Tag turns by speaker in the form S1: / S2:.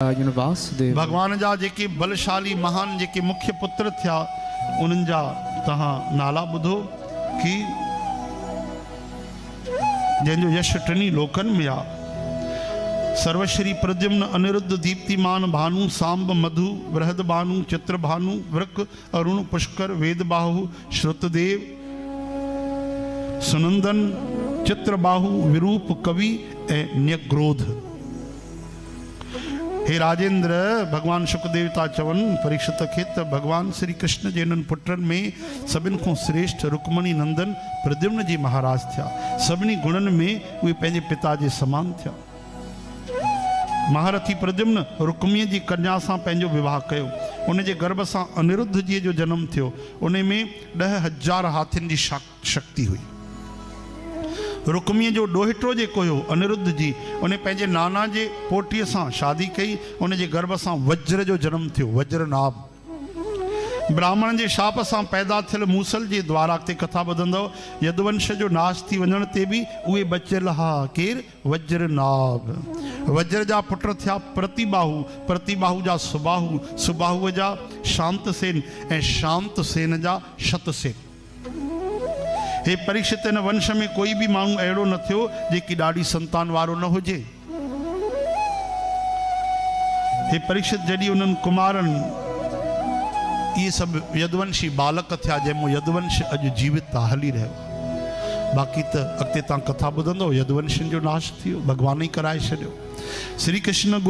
S1: नारायण वासुदेव।
S2: भगवान जा जेके बलशाली महान जेके मुख्य पुत्र थिया उन्हनि जा तहां नाला ॿुधो कि जंहिंजो यश टिनी लोकनि में आ। सर्वश्री प्रद्युम्न अनिरुद्ध दीप्तिमान भानु सांब मधु बृहद भानु चित्र भानु वृक अरुण पुष्कर वेद बाहु श्रुतदेव सुनंदन चित्रबाहु विरूप कवि ए न्यग्रोध। हे राजेंद्र भगवान शुकदेवता चवन परीक्षित खे त भगवान श्री कृष्ण जे इन्हनि पुटनि में सभिनि खां श्रेष्ठ रुक्मणी नंदन प्रद्युम्न जी महाराज थिया। सभिनी गुणनि में उहे पंहिंजे पिता जे समान थिया। महारथी प्रद्युम्न रुक्मीअ जी कन्या सां पंहिंजो विवाह कयो। उन जे गर्भ सां अनिरुद्ध जी जो जनम थियो। उन में 10,000 हाथियुनि जी शक्ति हुई। रुक्मीअ जो ॾोहिटो जेको हुयो अनिरुद्ध जी उन पंहिंजे नाना जे पोटीअ सां शादी कई। उन जे गर्भ सां वज्र जो जनम थियो, वज्रनाभ। ब्राह्मण जे शाप सां पैदा थियल मूसल जे द्वारा ते कथा ॿुधंदव यदुवंश जो नाश थी वञण ते बि उहे बचियल हा केर वज्रनाभ। वज्र जा पुट थिया प्रतिबाहु, प्रतिबाहु जा सुबाहु, सुबाहुअ जा शांतसेन ऐं शांतसेन जा शतसेन। हे परीक्षित इन वंश में कोई भी माण्हू अहिड़ो न थियो जेकी ॾाढी संतान वारो न हुजे। हे परीक्षित जॾहिं उन्हनि कुमारनि इहे सभु यदुवंशी बालक थिया जंहिंमें यदुवंश अॼु जीवित आहे हली रहियो। बाक़ी त अॻिते तव्हां कथा ॿुधंदो यदुवंशनि जो नाश थियो, भॻवान ई कराए छॾियो। श्री कृष्ण